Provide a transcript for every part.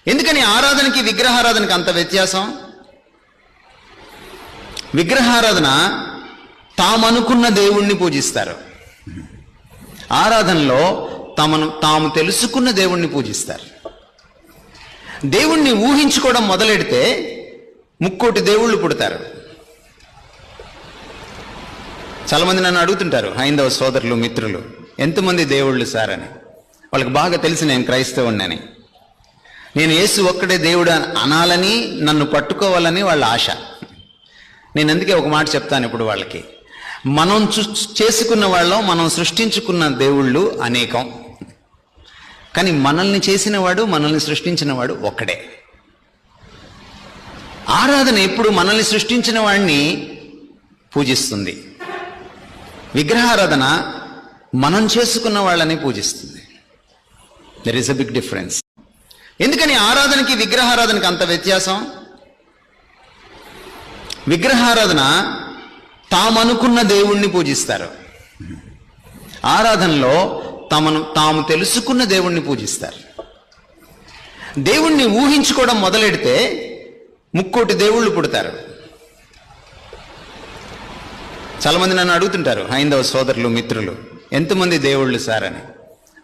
ఎందుకని ఆరాధనకి విగ్రహారాధనకి అంత వ్యత్యాసం? విగ్రహారాధన తామనుకున్న దేవుణ్ణి పూజిస్తారు. ఆరాధనలో తాము తెలుసుకున్న దేవుణ్ణి పూజిస్తారు. దేవుణ్ణి ఊహించుకోవడం మొదలెడితే ముక్కోటి దేవుళ్ళు పుడతారు. చాలామంది నన్ను అడుగుతుంటారు, హైందవ సోదరులు మిత్రులు, ఎంతమంది దేవుళ్ళు సార్ అని. వాళ్ళకి బాగా తెలిసి నేను క్రైస్తవుణ్ణని. నేను యేసు ఒక్కడే దేవుడు అనాలని, నన్ను పట్టుకోవాలని వాళ్ళ ఆశ. నేను అందుకే ఒక మాట చెప్తాను ఇప్పుడు వాళ్ళకి. మనం చేసుకున్న వాళ్ళం, మనం సృష్టించుకున్న దేవుళ్ళు అనేకం, కానీ మనల్ని చేసినవాడు, మనల్ని సృష్టించినవాడు ఒక్కడే. ఆరాధన ఎప్పుడు మనల్ని సృష్టించిన వాడిని పూజిస్తుంది. విగ్రహారాధన మనం చేసుకున్న వాళ్ళని పూజిస్తుంది. There is a big difference. ఎందుకని ఆరాధనకి విగ్రహారాధనకి అంత వ్యత్యాసం? విగ్రహారాధన తామనుకున్న దేవుణ్ణి పూజిస్తారు. ఆరాధనలో తాము తెలుసుకున్న దేవుణ్ణి పూజిస్తారు. దేవుణ్ణి ఊహించుకోవడం మొదలెడితే ముక్కోటి దేవుళ్ళు పుడతారు. చాలామంది నన్ను అడుగుతుంటారు, హైందవ సోదరులు మిత్రులు, ఎంతమంది దేవుళ్ళు సార్ అని.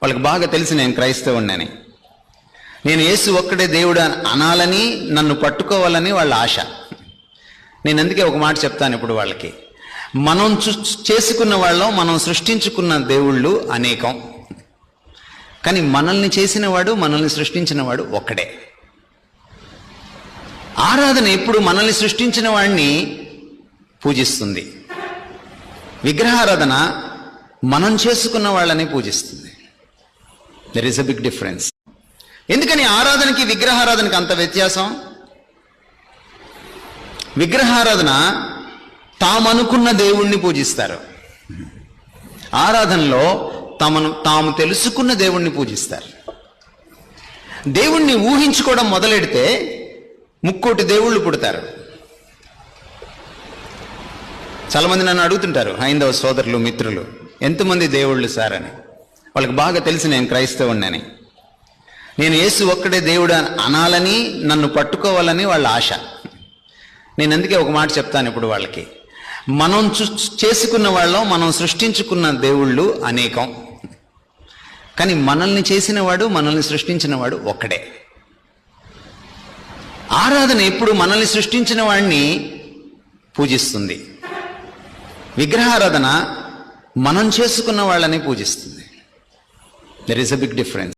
వాళ్ళకి బాగా తెలిసి నేను క్రైస్తవుణ్ణని. నేను యేసు ఒక్కడే దేవుడు అనాలని, నన్ను పట్టుకోవాలని వాళ్ళ ఆశ. నేను అందుకే ఒక మాట చెప్తాను ఇప్పుడు వాళ్ళకి. మనం చేసుకున్న వాళ్ళం, మనం సృష్టించుకున్న దేవుళ్ళు అనేకం, కానీ మనల్ని చేసినవాడు, మనల్ని సృష్టించినవాడు ఒక్కడే. ఆరాధన ఎప్పుడు మనల్ని సృష్టించిన వాడిని పూజిస్తుంది. విగ్రహారాధన మనం చేసుకున్న వాళ్ళని పూజిస్తుంది. There is a big difference. ఎందుకని ఆరాధనకి విగ్రహారాధనకి అంత వ్యత్యాసం? విగ్రహారాధన తామనుకున్న దేవుణ్ణి పూజిస్తారు. ఆరాధనలో తాము తెలుసుకున్న దేవుణ్ణి పూజిస్తారు. దేవుణ్ణి ఊహించుకోవడం మొదలెడితే ముక్కోటి దేవుళ్ళు పుడతారు. చాలామంది నన్ను అడుగుతుంటారు, హైందవ సోదరులు మిత్రులు, ఎంతమంది దేవుళ్ళు సార్ అని. వాళ్ళకి బాగా తెలిసి నేను క్రైస్తవుణ్ణని. నేను యేసు ఒక్కడే దేవుడు అనాలని, నన్ను పట్టుకోవాలని వాళ్ళ ఆశ. నేను అందుకే ఒక మాట చెప్తాను ఇప్పుడు వాళ్ళకి. మనం చేసుకున్న వాళ్ళం, మనం సృష్టించుకున్న దేవుళ్ళు అనేకం, కానీ మనల్ని చేసినవాడు, మనల్ని సృష్టించినవాడు ఒక్కడే. ఆరాధన ఎప్పుడు మనల్ని సృష్టించిన వాడిని పూజిస్తుంది. విగ్రహారాధన మనం చేసుకున్న వాళ్ళని పూజిస్తుంది. There is a big difference.